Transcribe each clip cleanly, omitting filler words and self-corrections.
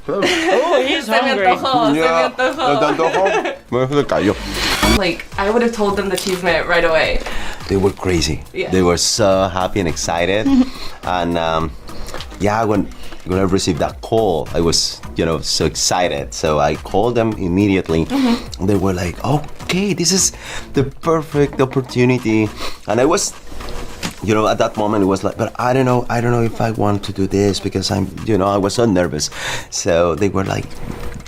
Oh, he's hungry. Yeah, ¿te antojó? Me se cayó. Like, I would have told them the cheese mitt right away. They were crazy. Yeah. They were so happy and excited. And yeah, when I received that call, I was, so excited. So I called them immediately. They were like, okay, this is the perfect opportunity. And I was, at that moment it was like, but I don't know if I want to do this because I was so nervous. So they were like,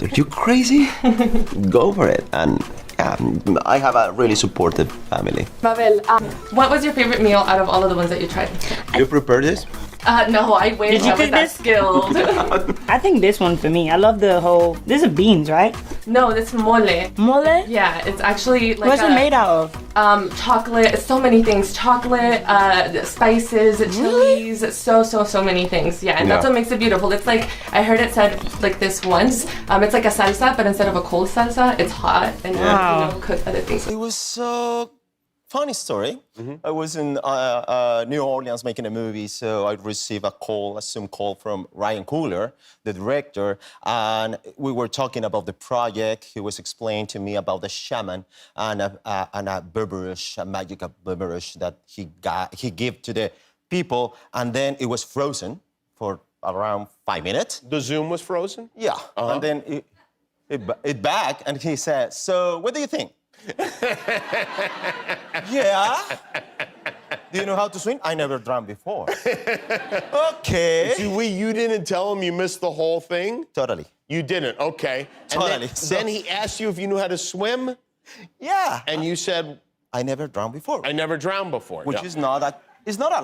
are you crazy? Go for it. And yeah, I have a really supportive family. Mabel, what was your favorite meal out of all of the ones that you tried? You prepared this? No, I wish Did you I was cook that this? skilled. I think this one for me. I love the whole. This is beans, right? No, it's mole. Mole? Yeah, it's actually like What's it made out of? Chocolate, so many things. Chocolate, spices, chilies, so many things. Yeah, and that's what makes it beautiful. It's like, I heard it said like this once. It's like a salsa, but instead of a cold salsa, it's hot and you cook other things. It was so funny story. I was in New Orleans making a movie, so I received a Zoom call from Ryan Coogler, the director, and we were talking about the project. He was explaining to me about the shaman and a beverage, a magical beverage that he gave to the people, and then it was frozen for around 5 minutes. The Zoom was frozen? Yeah, and then it back, and he said, "So, what do you think?" Yeah. Do you know how to swim? I never drowned before. Okay. See, you didn't tell him you missed the whole thing? Totally. You didn't, okay. And Totally. Then he asked you if you knew how to swim? Yeah. And you said, I never drowned before. I never drowned before. Which is not a lie, right? No, it's not a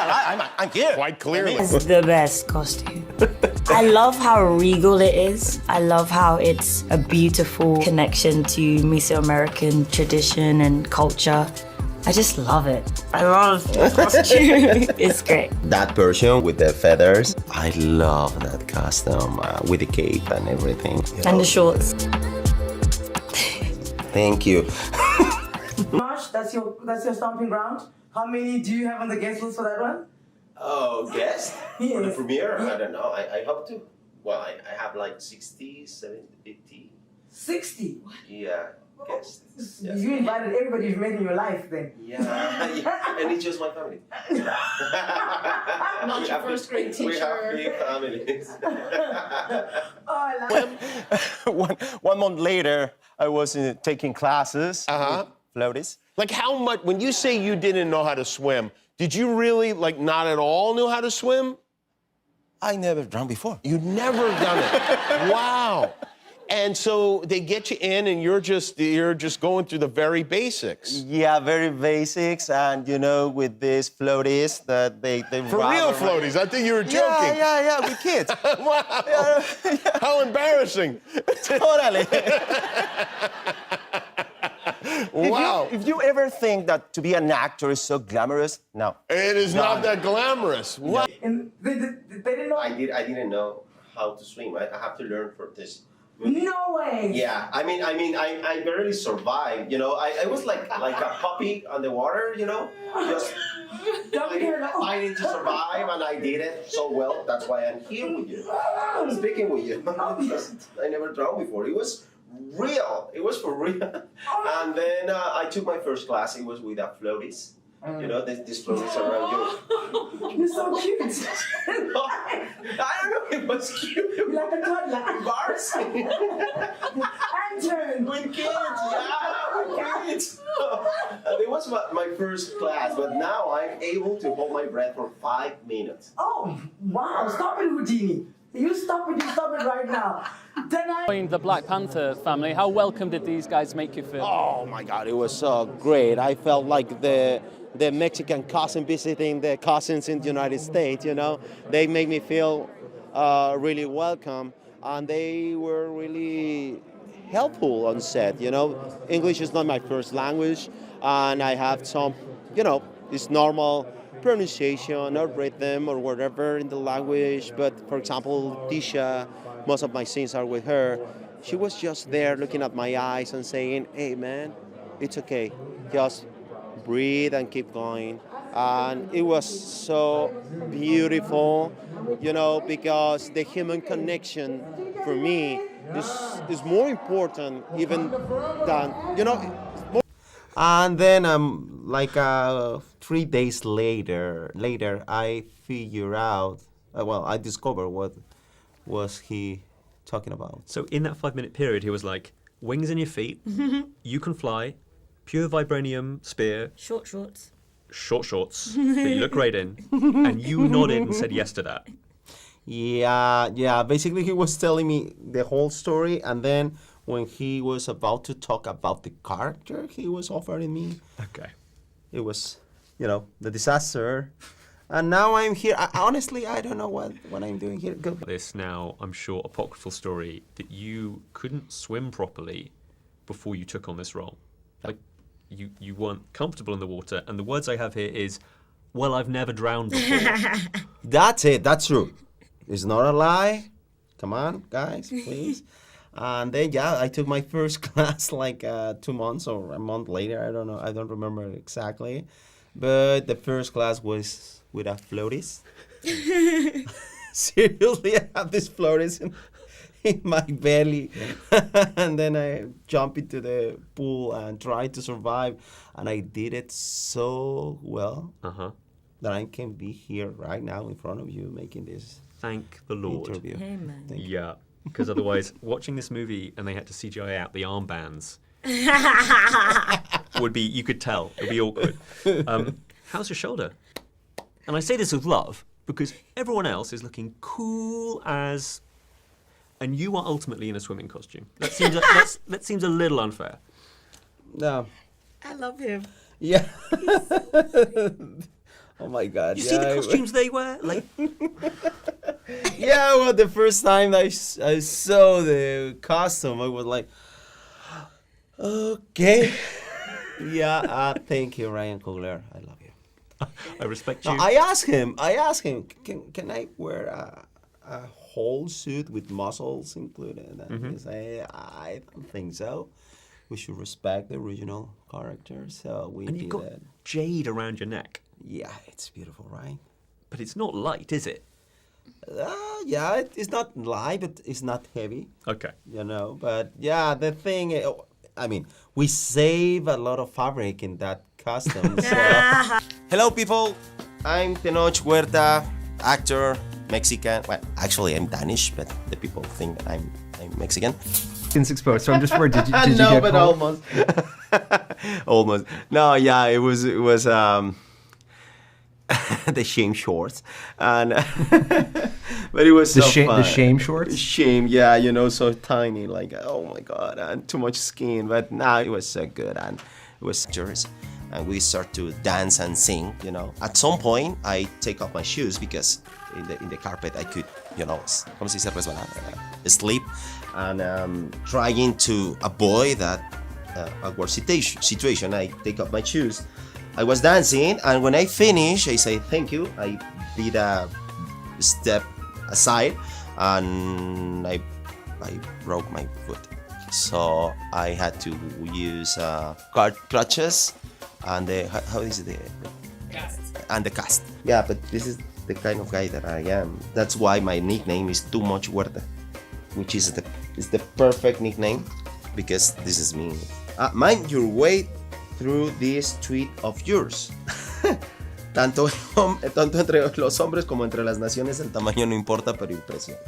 lie. I'm here. Quite clearly. It's the best costume. I love how regal it is. I love how it's a beautiful connection to Mesoamerican tradition and culture. I just love it. I love the costume. It's great. That version with the feathers, I love that costume with the cape and everything. And the shorts. Thank you. Marsh, that's your stomping ground. How many do you have on the guest list for that one? Oh, guest? Yes. For the premiere? I don't know. I hope to. Well, I have like 60, 70, 50. 60. Yeah, guests. Yeah. You invited everybody you've met in your life then. Yeah. And it's just my family. Not your first grade teacher. We have big families. Oh, I love it. one month later, I was taking classes with floaties. Like how much, when you say you didn't know how to swim, did you really, like, not at all know how to swim? I never drowned before. You'd never done it. Wow. And so they get you in and you're just going through the very basics. Yeah, very basics, and with these floaties that they For real floaties, I think you were joking. Yeah, with kids. Wow. Yeah. How embarrassing. Totally. Wow. If you ever think that to be an actor is so glamorous, no. It is not that glamorous. What? And they didn't know? I didn't know how to swim. I have to learn for this. No way. Yeah, I mean, I barely survived. I was like a puppy on the water. Just fighting to survive, and I did it so well. That's why I'm here with you. I'm speaking with you because I never drowned before. It was real. It was for real. And then I took my first class. It was with a floaties. These floaties around you. You're so cute. I don't know if it was cute. You're like a toddler. Embarrassing. Antern. With kids, yeah, with kids. And it was my first class, but now I'm able to hold my breath for 5 minutes. Oh, wow. Stop it, Houdini. You stop it right now. Joined the Black Panther family. How welcome did these guys make you feel? Oh my God, it was so great. I felt like the Mexican cousin visiting the cousins in the United States, They made me feel really welcome, and they were really helpful on set, English is not my first language, and I have some, it's normal pronunciation or rhythm or whatever in the language, but for example, Tisha, most of my scenes are with her. She was just there looking at my eyes and saying, hey man, it's okay, just breathe and keep going. And it was so beautiful, you know, because the human connection for me is more important even than, you know. And then like 3 days later, I figure out, I discover what was he talking about. So in that 5-minute period, he was like, wings in your feet, you can fly, pure vibranium spear, Short shorts. short shorts that you look great in, and you nodded and said yes to that. Yeah. Basically, he was telling me the whole story, and then when he was about to talk about the character he was offering me, Okay. it was, you know, the disaster. And now I'm here. Honestly, I don't know what I'm doing here. Go. This now, I'm sure, apocryphal story that you couldn't swim properly before you took on this role. Like, you weren't comfortable in the water, and the words I have here is, well, I've never drowned before. That's it. That's true. It's not a lie. Come on, guys, please. And then, yeah, I took my first class like 2 months or a month later. I don't know. I don't remember exactly. But the first class was with a floaties. Seriously, I have this floaties in my belly. And then I jump into the pool and try to survive. And I did it so well that I can be here right now in front of you making this Thank the Lord. interview. Amen. Thank you. Yeah, because otherwise, watching this movie and they had to CGI out the armbands would be, you could tell, it would be awkward. How's your shoulder? And I say this with love because everyone else is looking cool as, and you are ultimately in a swimming costume. That seems a little unfair. No. I love him. Yeah. Oh my God. You see the costumes they wear? Like, Yeah, well, the first time I saw the costume, I was like, okay. Yeah, thank you, Ryan Coogler. I love you. I respect No, you. I asked him, can I wear a whole suit with muscles included? And he said, I don't think so. We should respect the original character. So we And did you've got it. jade around your neck. Yeah, it's beautiful, right? But it's not light, is it? Yeah, it's not light, but it's not heavy. Okay. You know, but yeah, the thing, I mean, we save a lot of fabric in that costume. So. Hello, people. I'm Tenoch Huerta, actor, Mexican. Well, actually, I'm Danish, but the people think that I'm Mexican. It's exposed, so I'm just worried. Did you No, get but called? almost. Almost. No, yeah, it was the shame shorts, and but it was so fun. The shame shorts. Shame, yeah, you know, so tiny, like oh my God, and too much skin. But now it was so good, and it was serious. And we start to dance and sing. You know, at some point I take off my shoes because in the carpet I could, you know, ¿cómo se dice resbalar? Sleep, and trying to avoid that awkward situation. I take off my shoes. I was dancing, and when I finished, I say thank you. I did a step aside, and I broke my foot. So I had to use crutches and how is the cast. And the cast. Yeah, but this is the kind of guy that I am. That's why my nickname is Too Much Huerta, which is the perfect nickname because this is me. Mind your way through this tweet of yours. tanto entre los hombres como entre las naciones el tamaño no importa, pero impresiona.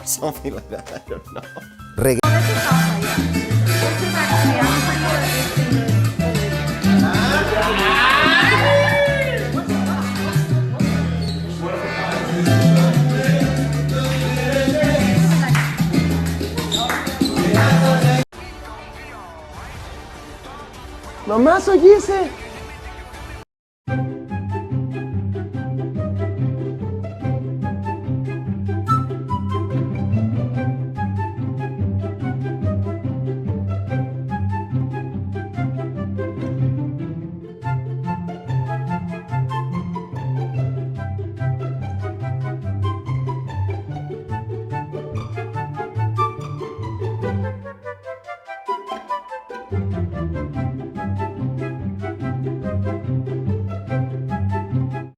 Something like that, I don't know. Nomás oíste.